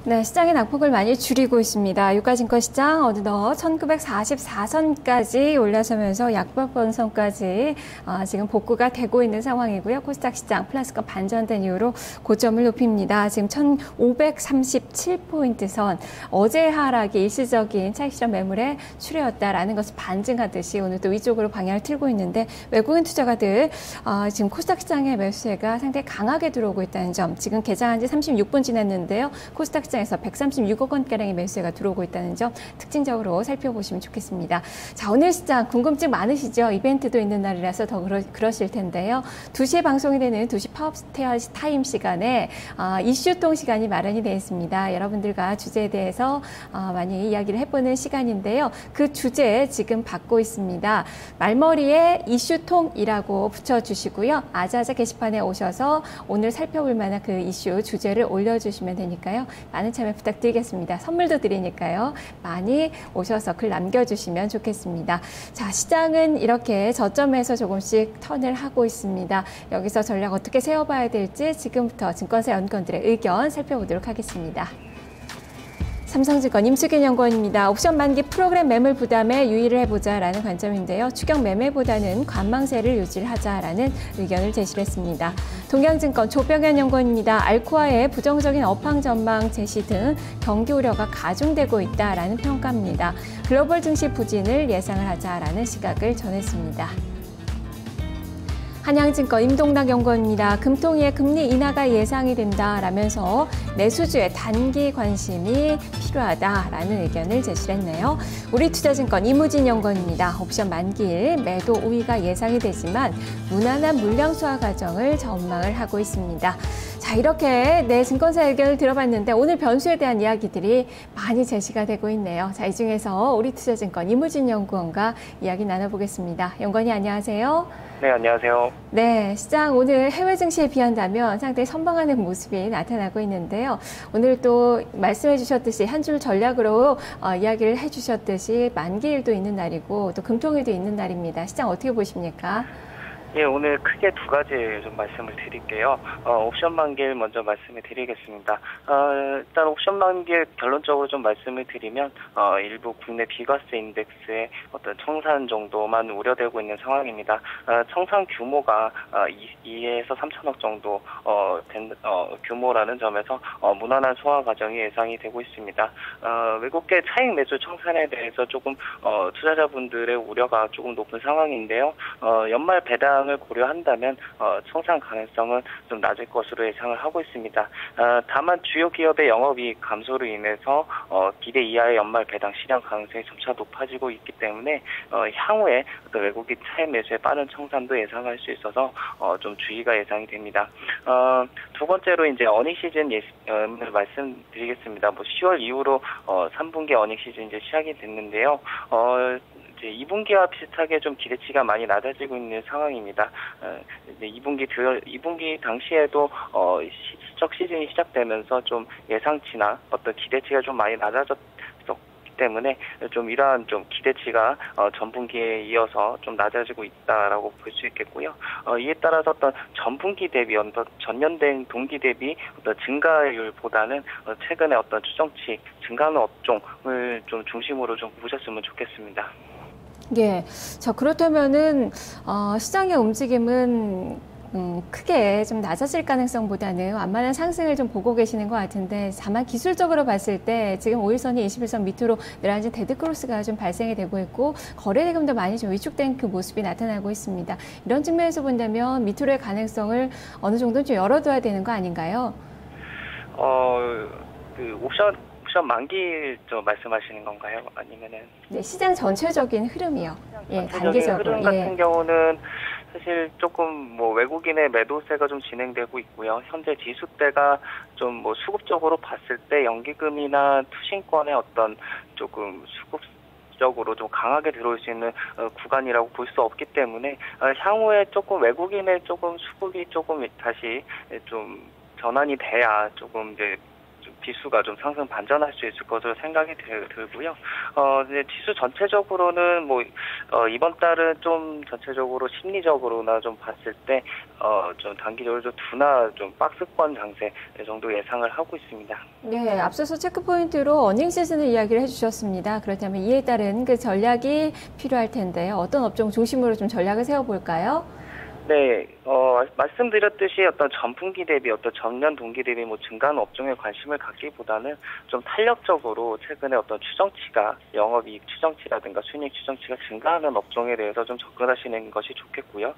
네, 시장의 낙폭을 많이 줄이고 있습니다. 유가증권 시장 어느덧 1944선까지 올라서면서 약박권선까지 지금 복구가 되고 있는 상황이고요. 코스닥 시장 플러스권 반전된 이후로 고점을 높입니다. 지금 1537포인트 선, 어제 하락이 일시적인 차익 실현 매물의 추례였다라는 것을 반증하듯이 오늘 또 위쪽으로 방향을 틀고 있는데, 외국인 투자가들 지금 코스닥 시장의 매수세가 상당히 강하게 들어오고 있다는 점, 지금 개장한 지 36분 지났는데요. 코스닥 시장에서 136억 원가량의 매수세가 들어오고 있다는 점 특징적으로 살펴보시면 좋겠습니다. 자, 오늘 시장 궁금증 많으시죠? 이벤트도 있는 날이라서 더 그러실 텐데요. 2시에 방송이 되는 2시 파업스테어 타임 시간에 이슈통 시간이 마련이 되어 있습니다. 여러분들과 주제에 대해서 많이 이야기를 해보는 시간인데요. 그 주제 지금 받고 있습니다. 말머리에 이슈통이라고 붙여주시고요. 아자아자 게시판에 오셔서 오늘 살펴볼 만한 그 이슈 주제를 올려주시면 되니까요. 많은 참여 부탁드리겠습니다. 선물도 드리니까요. 많이 오셔서 글 남겨주시면 좋겠습니다. 자, 시장은 이렇게 저점에서 조금씩 턴을 하고 있습니다. 여기서 전략 어떻게 세워봐야 될지 지금부터 증권사 연구원들의 의견 살펴보도록 하겠습니다. 삼성증권 임수균 연구원입니다. 옵션 만기 프로그램 매물 부담에 유의를 해보자라는 관점인데요. 추격 매매보다는 관망세를 유지하자라는 의견을 제시했습니다. 동양증권 조병현 연구원입니다. 알코아의 부정적인 업황 전망 제시 등 경기 우려가 가중되고 있다라는 평가입니다. 글로벌 증시 부진을 예상을 하자라는 시각을 전했습니다. 한양증권 임동락 연구원입니다. 금통위의 금리 인하가 예상이 된다라면서 내수주의 단기 관심이 필요하다라는 의견을 제시했네요. 우리투자증권 이무진 연구원입니다. 옵션 만기일 매도 우위가 예상이 되지만 무난한 물량 수하 과정을 전망을 하고 있습니다. 자, 이렇게 증권사 의견을 들어봤는데 오늘 변수에 대한 이야기들이 많이 제시가 되고 있네요. 자, 이 중에서 우리투자증권 이무진 연구원과 이야기 나눠보겠습니다. 연구원이 안녕하세요. 네, 안녕하세요. 네, 시장 오늘 해외 증시에 비한다면 상당히 선방하는 모습이 나타나고 있는데요. 오늘 또 말씀해 주셨듯이 한 줄 전략으로 이야기를 해 주셨듯이 만기일도 있는 날이고 또 금통일도 있는 날입니다. 시장 어떻게 보십니까? 예, 오늘 크게 두 가지 좀 말씀을 드릴게요. 옵션 만기일 먼저 말씀을 드리겠습니다. 일단 옵션 만기일 결론적으로 좀 말씀을 드리면, 일부 국내 비과세 인덱스의 어떤 청산 정도만 우려되고 있는 상황입니다. 청산 규모가 2에서 3천억 정도 된 규모라는 점에서 무난한 소화 과정이 예상이 되고 있습니다. 외국계 차익 매수 청산에 대해서 조금 투자자분들의 우려가 조금 높은 상황인데요. 연말 배당 을 고려한다면 청산 가능성은 좀 낮을 것으로 예상을 하고 있습니다. 다만 주요 기업의 영업이익 감소로 인해서 기대 이하의 연말 배당 실현 가능성이 점차 높아지고 있기 때문에 향후에 어떤 외국인 차익 매수의 빠른 청산도 예상할 수 있어서 좀 주의가 예상이 됩니다. 두 번째로 이제 어닝 시즌 예상을 말씀드리겠습니다. 10월 이후로 3분기 어닝 시즌 이제 시작이 됐는데요. 이제 2분기와 비슷하게 좀 기대치가 많이 낮아지고 있는 상황입니다. 2분기 당시에도 수적 시즌이 시작되면서 좀 예상치나 어떤 기대치가 좀 많이 낮아졌기 때문에 좀 이러한 좀 기대치가 전분기에 이어서 좀 낮아지고 있다라고 볼 수 있겠고요. 이에 따라서 어떤 전분기 대비 전년 동기 대비 어떤 증가율보다는 최근에 어떤 추정치 증가하는 업종을 좀 중심으로 좀 보셨으면 좋겠습니다. 예. 자, 그렇다면은, 시장의 움직임은, 크게 좀 낮아질 가능성보다는 완만한 상승을 좀 보고 계시는 것 같은데, 다만 기술적으로 봤을 때 지금 5일선이 21선 밑으로 내려앉은 데드크로스가 좀 발생이 되고 있고, 거래대금도 많이 좀 위축된 그 모습이 나타나고 있습니다. 이런 측면에서 본다면 밑으로의 가능성을 어느 정도 좀 열어둬야 되는 거 아닌가요? 옵션 만기 말씀하시는 건가요? 아니면은? 네, 시장 전체적인 흐름이요. 예, 단기적으로. 흐름 같은 경우는 사실 조금 외국인의 매도세가 좀 진행되고 있고요. 현재 지수대가 좀 수급적으로 봤을 때 연기금이나 투신권의 어떤 조금 수급적으로 좀 강하게 들어올 수 있는 구간이라고 볼 수 없기 때문에 향후에 조금 외국인의 조금 수급이 조금 다시 좀 전환이 돼야 조금 이제 지수가 좀 상승 반전할 수 있을 것으로 생각이 들고요. 이제 지수 전체적으로는 이번 달은 좀 전체적으로 심리적으로나 좀 봤을 때 좀 단기적으로 좀 둔화 좀 박스권 장세 정도 예상을 하고 있습니다. 네, 앞서서 체크 포인트로 어닝 시즌을 이야기를 해주셨습니다. 그렇다면 이에 따른 그 전략이 필요할 텐데요. 어떤 업종 중심으로 좀 전략을 세워볼까요? 네, 말씀드렸듯이 어떤 전분기 대비 어떤 전년 동기 대비 증가하는 업종에 관심을 갖기보다는 좀 탄력적으로 최근에 어떤 추정치가 영업이익 추정치라든가 순이익 추정치가 증가하는 업종에 대해서 좀 접근하시는 것이 좋겠고요.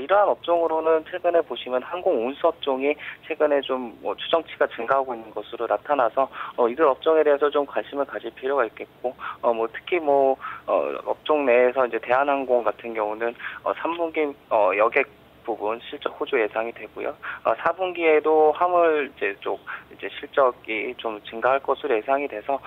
이러한 업종으로는 최근에 보시면 항공 운수 업종이 최근에 좀 추정치가 증가하고 있는 것으로 나타나서 이들 업종에 대해서 좀 관심을 가질 필요가 있겠고, 특히 업종 내에서 이제 대한항공 같은 경우는 3분기 여객 부분 실적 호조 예상이 되고요. 4분기에도 화물 쪽 실적이 좀 증가할 것으로 예상이 돼서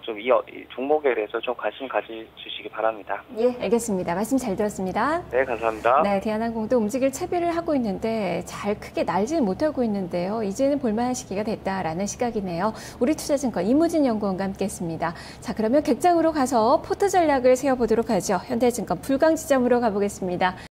좀 이 종목에 대해서 좀 관심 가져주시기 바랍니다. 예, 알겠습니다. 말씀 잘 들었습니다. 네, 감사합니다. 네, 대한항공도 움직일 채비를 하고 있는데 잘 크게 날지는 못하고 있는데요. 이제는 볼만한 시기가 됐다라는 시각이네요. 우리투자증권 이무진 연구원과 함께했습니다. 자, 그러면 객장으로 가서 포트 전략을 세워보도록 하죠. 현대증권 불광 지점으로 가보겠습니다.